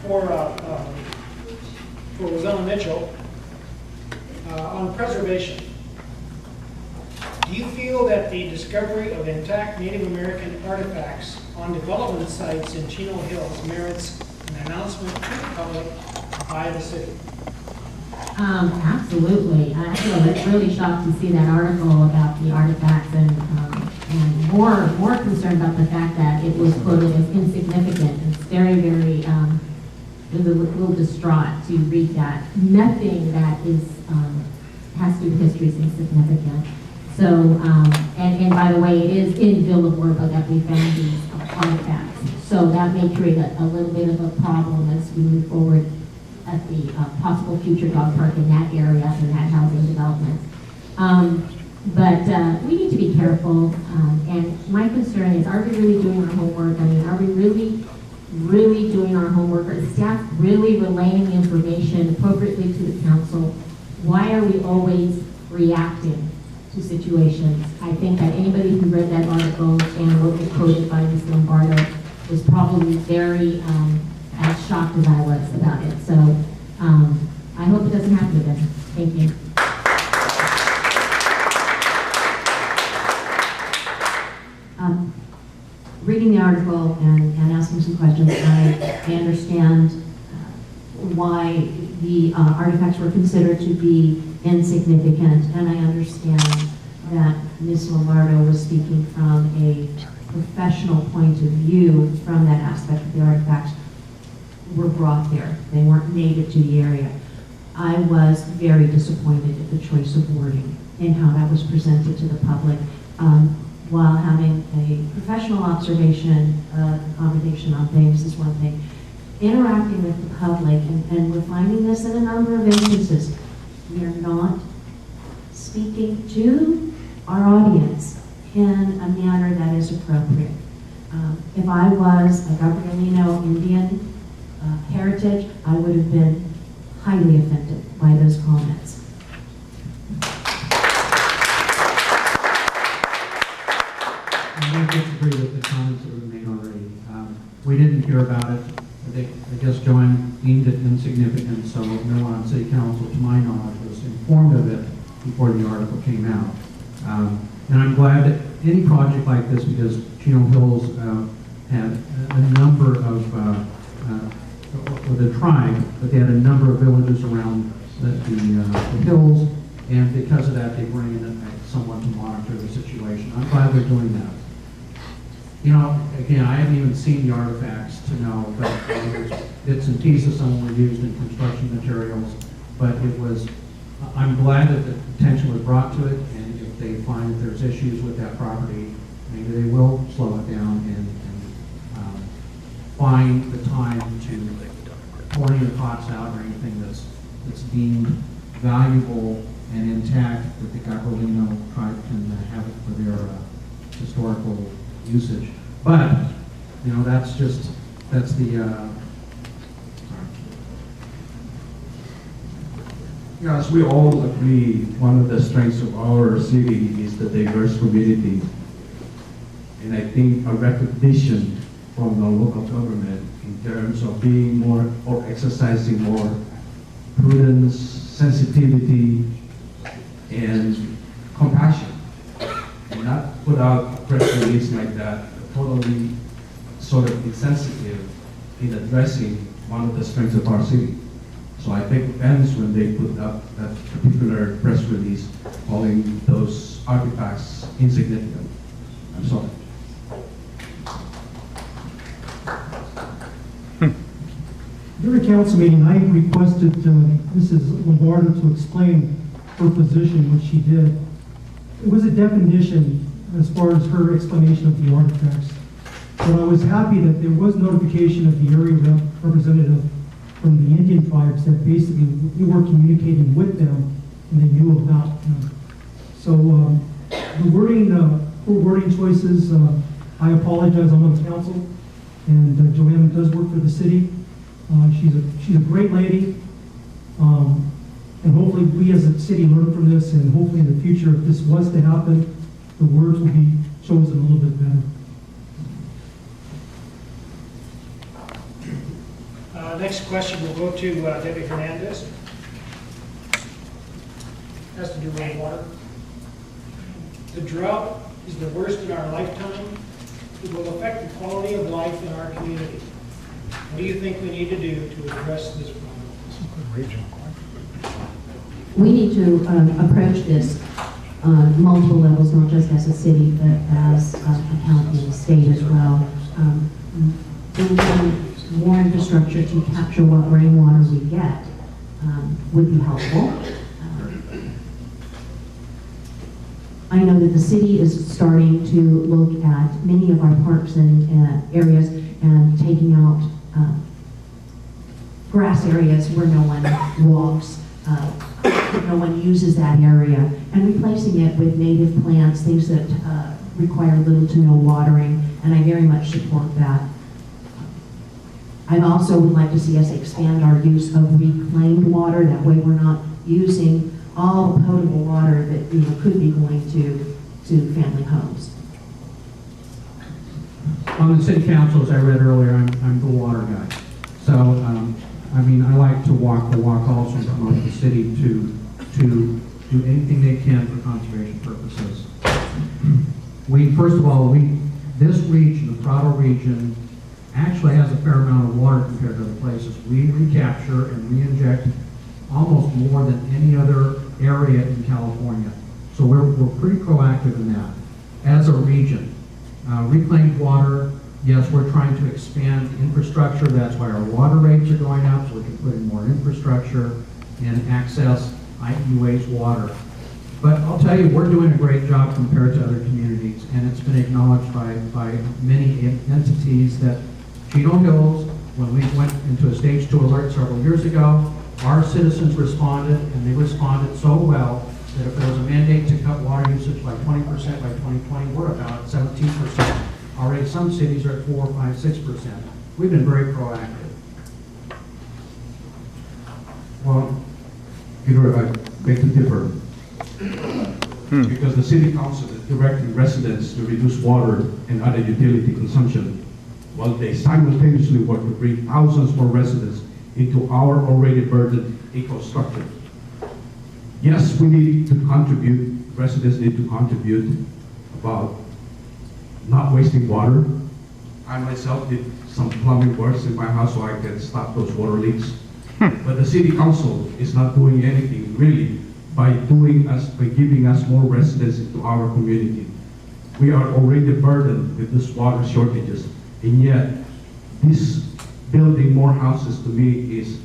for Rosanna Mitchell on preservation. Do you feel that the discovery of intact Native American artifacts on development sites in Chino Hills merits an announcement to the public by the city? Absolutely. I was really shocked to see that article about the artifacts and more concerned about the fact that it was quoted as insignificant. It's very, very, it was a little distraught to read that. Nothing that is, has to do with history is insignificant. So, and by the way, it is in Villa Borba that we found these artifacts. So that may create a little bit of a problem as we move forward at the possible future dog park in that area and that housing development. But we need to be careful. And my concern is, are we really doing our homework? I mean, are we really doing our homework? Are the staff really relaying the information appropriately to the council? Why are we always reacting to situations? I think that anybody who read that article and what was quoted by Ms. Lombardo was probably very as shocked as I was about it. So I hope it doesn't happen again. Thank you. Reading the article and asking some questions, I understand why the artifacts were considered to be insignificant, and I understand that Ms. Lombardo was speaking from a professional point of view from that aspect of the artifacts were brought there. They weren't native to the area. I was very disappointed at the choice of wording and how that was presented to the public. While having a professional observation, accommodation on things is one thing. Interacting with the public, and we're finding this in a number of instances, we are not speaking to our audience in a manner that is appropriate. If I was a Gabrielino Indian heritage, I would have been highly offended by those comments. I disagree with the comments that were made already. We didn't hear about it. I guess Joanne deemed it insignificant, so no one on City Council, to my knowledge, was informed of it before the article came out. And I'm glad that any project like this, because Chino Hills had a number of, with the tribe, but they had a number of villages around the hills, and because of that, they bring in someone to monitor the situation. I'm glad they're doing that. You know, again, I haven't even seen the artifacts to know, but there's bits and pieces, some were used in construction materials, but it was, I'm glad that the attention was brought to it, and if they find that there's issues with that property, maybe they will slow it down and find the time to pour any pots out or anything that's deemed valuable and intact that the Gabrielino tribe can have it for their historical usage. But, you know, that's the Yes, we all agree one of the strengths of our city is the diverse community. And I think a recognition from the local government in terms of being more or exercising more prudence, sensitivity, and compassion. And not put out a press release like that, totally sort of insensitive in addressing one of the strengths of our city. So I take offense when they put up that particular press release calling those artifacts insignificant. I'm sorry. During a council meeting, I requested Mrs. Lombardo to explain her position, which she did. It was a definition as far as her explanation of the artifacts. But I was happy that there was notification of the area representative from the Indian tribes that basically we were communicating with them and they knew about them. So the wording, poor wording choices, I apologize, I'm on the council, and Joanne does work for the city. She's a great lady, and hopefully we as a city learn from this, and hopefully in the future, if this was to happen, the words will be chosen a little bit better. Next question will go to Debbie Hernandez. Has to do with water. The drought is the worst in our lifetime. It will affect the quality of life in our community. What do you think we need to do to address this problem? We need to approach this on multiple levels, not just as a city, but as a county and state as well. Building more infrastructure to capture what rainwater we get would be helpful. I know that the city is starting to look at many of our parks and areas and taking out grass areas where no one walks, no one uses that area, and replacing it with native plants, things that require little to no watering, and I very much support that. I also would like to see us expand our use of reclaimed water. That way we're not using all the potable water that could be going to family homes. On the city council, as I read earlier, I'm the water guy. So, I like to walk the walk also and promote the city to do anything they can for conservation purposes. First of all, this region, the Prado region, actually has a fair amount of water compared to other places. We recapture and re-inject almost more than any other area in California. So we're pretty proactive in that. As a region, reclaimed water, yes, we're trying to expand infrastructure. That's why our water rates are going up, so we can put in more infrastructure and access IUA's water. But I'll tell you, we're doing a great job compared to other communities, and it's been acknowledged by many entities that Chino Hills, when we went into a stage 2 alert several years ago, our citizens responded, and they responded so well that if there was a mandate to cut water usage by 20% by 2020, we're about 17%. Already some cities are at 4, 5, 6%. We've been very proactive. Well, Peter, I beg to differ. Because the city council is directing residents to reduce water and other utility consumption, while they simultaneously work to bring thousands more residents into our already burdened eco-structure. Yes, we need to contribute, residents need to contribute about not wasting water. I myself did some plumbing works in my house so I can stop those water leaks. But the city council is not doing anything really by giving us more residents into our community. We are already burdened with this water shortages, and yet this building more houses to me is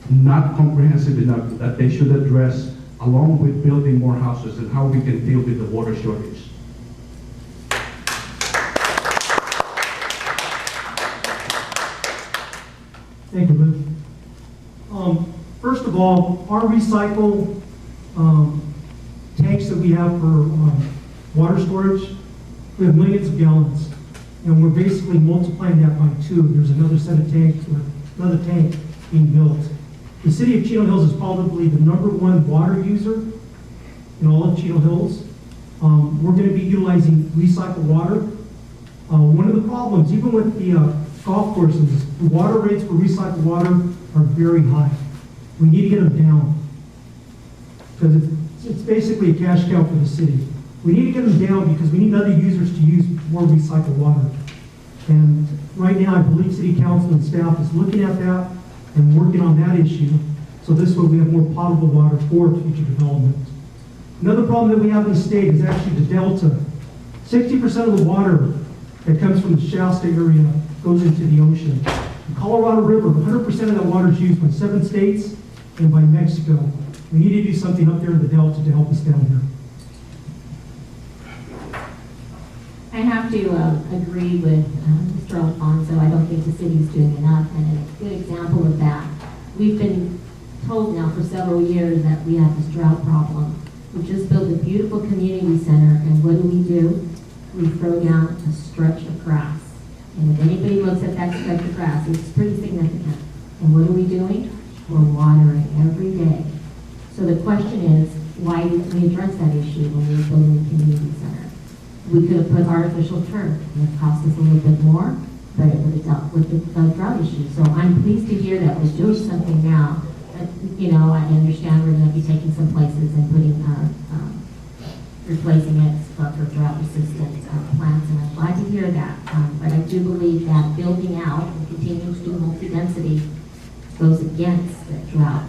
not comprehensive enough that they should address, along with building more houses, and how we can deal with the water shortage. Thank you, Luke. First of all, our recycle tanks that we have for water storage, we have millions of gallons, and we're basically multiplying that by 2. There's another set of tanks, or another tank being built. The city of Chino Hills is probably the #1 water user in all of Chino Hills. We're going to be utilizing recycled water. One of the problems, even with the golf courses, the water rates for recycled water are very high. We need to get them down, because it's basically a cash cow for the city. We need to get them down because we need other users to use more recycled water. And right now, I believe city council and staff is looking at that and working on that issue, so this way we have more potable water for future development. Another problem that we have in the state is actually the delta. 60% of the water that comes from the Shasta area goes into the ocean. The Colorado River, 100% of that water is used by 7 states and by Mexico. We need to do something up there in the delta to help us down here. I have to agree with Mr. Alfonso. I don't think the city's doing enough, and a good example of that, we've been told now for several years that we have this drought problem. We just built a beautiful community center, and what do? We throw down a stretch of grass. And if anybody looks at that stretch of grass, it's pretty significant. And what are we doing? We're watering every day. So the question is, why didn't we address that issue when we were building the community center? We could have put artificial turf, and it cost us a little bit more, but it would have dealt with the drought issue. So I'm pleased to hear that we're doing something now. You know, I understand we're going to be taking some places and putting, replacing it for drought-resistant plants, and I'm glad to hear that. But I do believe that building out and continuing to do multi-density goes against the drought,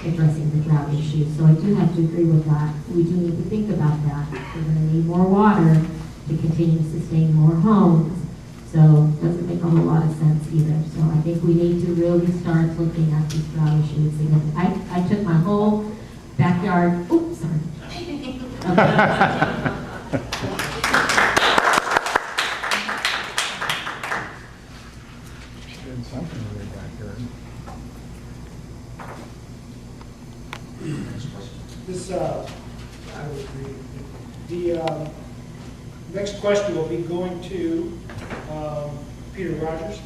addressing the drought issue. So I do have to agree with that. We do need to think about that. We're going to need more water to continue to sustain more homes. So it doesn't make a whole lot of sense either. So I think we need to really start looking at this drought issue. It's significant. I took my whole backyard, oops, sorry. This, I would agree. The next question will be going to Peter Rogers.